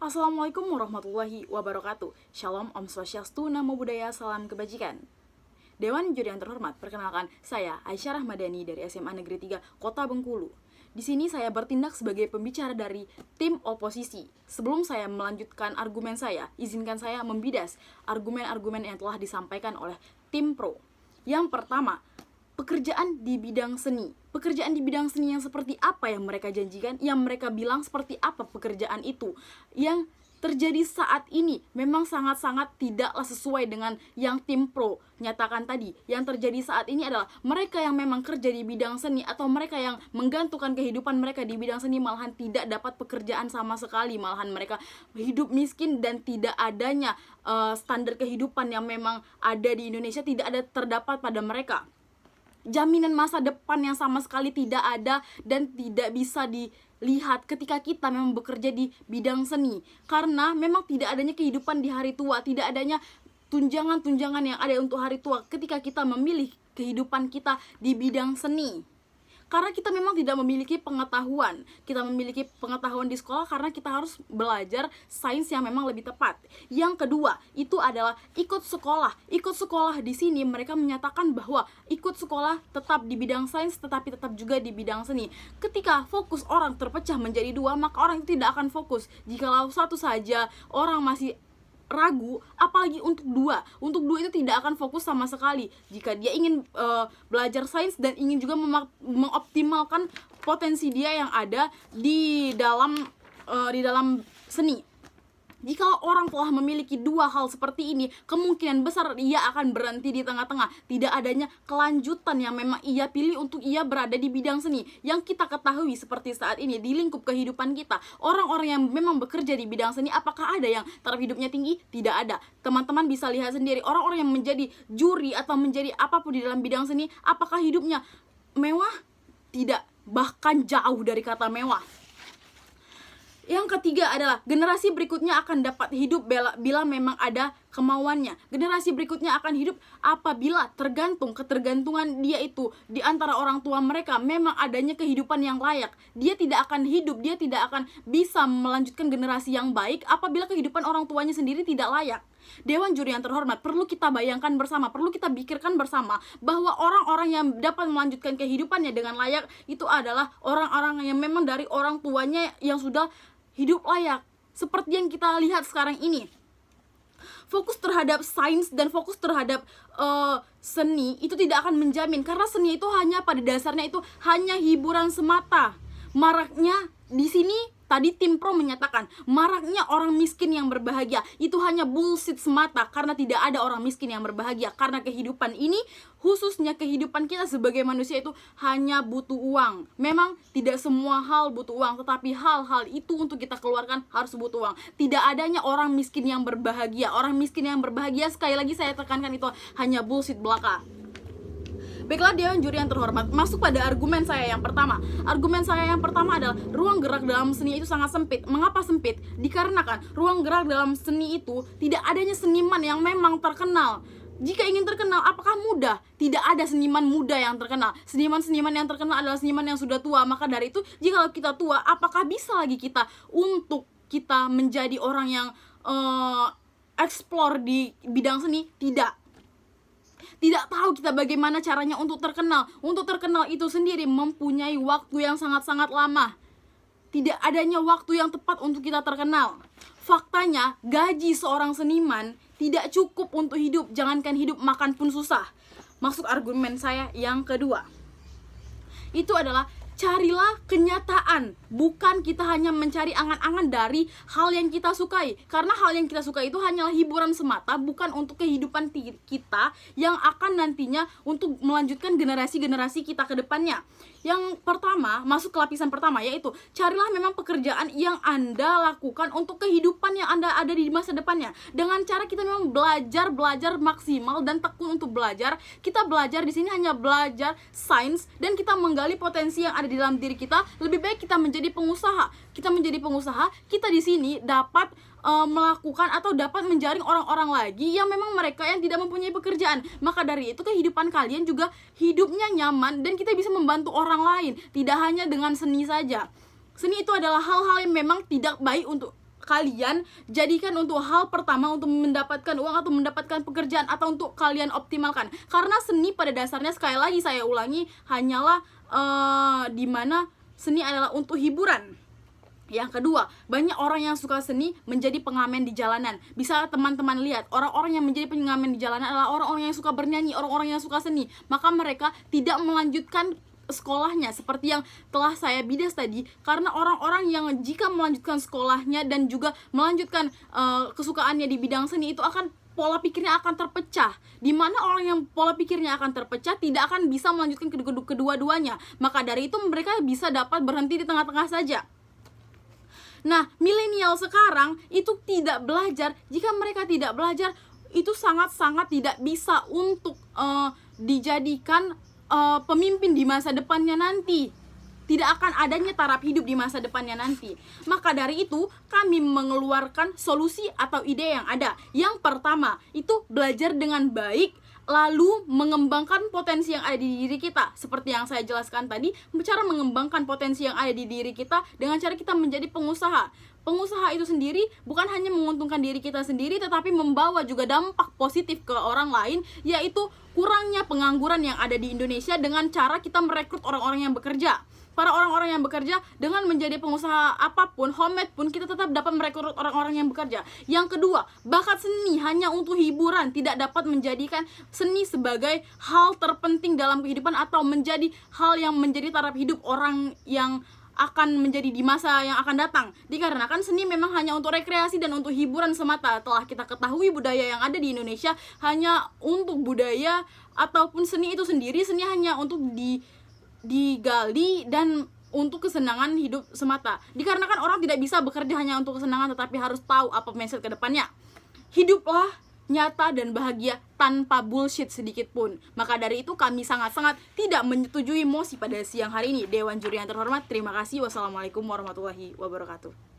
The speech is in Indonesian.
Assalamualaikum warahmatullahi wabarakatuh. Shalom, Om Swastiastu, Namo Buddhaya, salam kebajikan. Dewan juri yang terhormat, perkenalkan saya Aisyah Rahmadani dari SMA Negeri 3 Kota Bengkulu. Di sini saya bertindak sebagai pembicara dari tim oposisi. Sebelum saya melanjutkan argumen saya, izinkan saya membidas argumen-argumen yang telah disampaikan oleh tim pro. Yang pertama, pekerjaan di bidang seni. Pekerjaan di bidang seni yang seperti apa yang mereka janjikan, yang mereka bilang seperti apa pekerjaan itu. Yang terjadi saat ini memang sangat-sangat tidaklah sesuai dengan yang tim pro nyatakan tadi. Yang terjadi saat ini adalah mereka yang memang kerja di bidang seni atau mereka yang menggantungkan kehidupan mereka di bidang seni malahan tidak dapat pekerjaan sama sekali. Malahan mereka hidup miskin dan tidak adanya standar kehidupan yang memang ada di Indonesia tidak ada terdapat pada mereka. Jaminan masa depan yang sama sekali tidak ada dan tidak bisa dilihat ketika kita memang bekerja di bidang seni. Karena memang tidak adanya kehidupan di hari tua, tidak adanya tunjangan-tunjangan yang ada untuk hari tua ketika kita memilih kehidupan kita di bidang seni. Karena kita memang tidak memiliki pengetahuan. Kita memiliki pengetahuan di sekolah karena kita harus belajar sains yang memang lebih tepat. Yang kedua, itu adalah ikut sekolah. Ikut sekolah di sini mereka menyatakan bahwa ikut sekolah tetap di bidang sains tetapi tetap juga di bidang seni. Ketika fokus orang terpecah menjadi dua, maka orang itu tidak akan fokus. Jikalau satu saja orang masih ragu, apalagi untuk dua itu tidak akan fokus sama sekali. Jika dia ingin belajar sains dan ingin juga mengoptimalkan potensi dia yang ada di dalam seni. Jika orang telah memiliki dua hal seperti ini, kemungkinan besar ia akan berhenti di tengah-tengah. Tidak adanya kelanjutan yang memang ia pilih untuk ia berada di bidang seni. Yang kita ketahui seperti saat ini di lingkup kehidupan kita, orang-orang yang memang bekerja di bidang seni, apakah ada yang taraf hidupnya tinggi? Tidak ada. Teman-teman bisa lihat sendiri, orang-orang yang menjadi juri atau menjadi apapun di dalam bidang seni, apakah hidupnya mewah? Tidak, bahkan jauh dari kata mewah. Yang ketiga adalah generasi berikutnya akan dapat hidup bila memang ada kemauannya. Generasi berikutnya akan hidup apabila ketergantungan dia itu di antara orang tua mereka memang adanya kehidupan yang layak. Dia tidak akan hidup, dia tidak akan bisa melanjutkan generasi yang baik apabila kehidupan orang tuanya sendiri tidak layak. Dewan juri yang terhormat, perlu kita bayangkan bersama, perlu kita pikirkan bersama bahwa orang-orang yang dapat melanjutkan kehidupannya dengan layak itu adalah orang-orang yang memang dari orang tuanya yang sudah hidup layak. Seperti yang kita lihat sekarang ini, fokus terhadap sains dan fokus terhadap seni itu tidak akan menjamin, karena seni itu hanya pada dasarnya itu hanya hiburan semata. Maraknya di sini tadi tim pro menyatakan maraknya orang miskin yang berbahagia itu hanya bullshit semata, karena tidak ada orang miskin yang berbahagia. Karena kehidupan ini, khususnya kehidupan kita sebagai manusia itu hanya butuh uang. Memang tidak semua hal butuh uang, tetapi hal-hal itu untuk kita keluarkan harus butuh uang. Tidak adanya orang miskin yang berbahagia. Orang miskin yang berbahagia, sekali lagi saya tekankan, itu hanya bullshit belaka. Baiklah Dewan juri yang terhormat, masuk pada argumen saya yang pertama. Argumen saya yang pertama adalah ruang gerak dalam seni itu sangat sempit. Mengapa sempit? Dikarenakan ruang gerak dalam seni itu tidak adanya seniman yang memang terkenal. Jika ingin terkenal, apakah mudah? Tidak ada seniman muda yang terkenal. Seniman-seniman yang terkenal adalah seniman yang sudah tua. Maka dari itu, jika kita tua, apakah bisa lagi kita untuk kita menjadi orang yang explore di bidang seni? Tidak tahu kita bagaimana caranya untuk terkenal. Untuk terkenal itu sendiri mempunyai waktu yang sangat-sangat lama. Tidak adanya waktu yang tepat untuk kita terkenal. Faktanya, gaji seorang seniman tidak cukup untuk hidup. Jangankan hidup, makan pun susah. Masuk argumen saya yang kedua. Itu adalah carilah kenyataan, bukan kita hanya mencari angan-angan dari hal yang kita sukai. Karena hal yang kita sukai itu hanyalah hiburan semata, bukan untuk kehidupan kita yang akan nantinya untuk melanjutkan generasi-generasi kita ke depannya. Yang pertama, masuk ke lapisan pertama, yaitu carilah memang pekerjaan yang Anda lakukan untuk kehidupan yang Anda ada di masa depannya. Dengan cara kita memang belajar maksimal dan tekun untuk belajar. Kita belajar di sini hanya belajar sains dan kita menggali potensi yang ada di dalam diri kita. Lebih baik kita menjadi pengusaha. Kita di sini dapat melakukan atau dapat menjaring orang-orang lagi yang memang mereka yang tidak mempunyai pekerjaan. Maka dari itu kehidupan kalian juga hidupnya nyaman dan kita bisa membantu orang lain, tidak hanya dengan seni saja. Seni itu adalah hal-hal yang memang tidak baik untuk kalian jadikan untuk hal pertama untuk mendapatkan uang atau mendapatkan pekerjaan atau untuk kalian optimalkan. Karena seni pada dasarnya, sekali lagi saya ulangi, hanyalah dimana seni adalah untuk hiburan. Yang kedua, banyak orang yang suka seni menjadi pengamen di jalanan. Bisa teman-teman lihat, orang-orang yang menjadi pengamen di jalanan adalah orang-orang yang suka bernyanyi, orang-orang yang suka seni. Maka mereka tidak melanjutkan sekolahnya seperti yang telah saya bidas tadi, karena orang-orang yang jika melanjutkan sekolahnya dan juga melanjutkan kesukaannya di bidang seni, itu akan pola pikirnya akan terpecah. Dimana orang yang pola pikirnya akan terpecah tidak akan bisa melanjutkan kedua-duanya. Maka dari itu mereka bisa dapat berhenti di tengah-tengah saja. Nah, milenial sekarang itu tidak belajar. Jika mereka tidak belajar, itu sangat-sangat tidak bisa untuk dijadikan pemimpin di masa depannya nanti. Tidak akan adanya taraf hidup di masa depannya nanti. Maka dari itu, kami mengeluarkan solusi atau ide yang ada. Yang pertama, itu belajar dengan baik, lalu mengembangkan potensi yang ada di diri kita. Seperti yang saya jelaskan tadi, cara mengembangkan potensi yang ada di diri kita dengan cara kita menjadi pengusaha. Pengusaha itu sendiri bukan hanya menguntungkan diri kita sendiri, tetapi membawa juga dampak positif ke orang lain, yaitu kurangnya pengangguran yang ada di Indonesia dengan cara kita merekrut orang-orang yang bekerja. Para orang-orang yang bekerja dengan menjadi pengusaha apapun, homemade pun, kita tetap dapat merekrut orang-orang yang bekerja. Yang kedua, bakat seni hanya untuk hiburan tidak dapat menjadikan seni sebagai hal terpenting dalam kehidupan atau menjadi hal yang menjadi taraf hidup orang yang akan menjadi di masa yang akan datang. Dikarenakan seni memang hanya untuk rekreasi dan untuk hiburan semata. Telah kita ketahui budaya yang ada di Indonesia hanya untuk budaya ataupun seni itu sendiri, seni hanya untuk digali dan untuk kesenangan hidup semata. Dikarenakan orang tidak bisa bekerja hanya untuk kesenangan, tetapi harus tahu apa mindset ke depannya. Hiduplah nyata dan bahagia tanpa bullshit sedikit pun. Maka dari itu kami sangat-sangat tidak menyetujui mosi pada siang hari ini. Dewan Juri yang terhormat, terima kasih. Wassalamualaikum warahmatullahi wabarakatuh.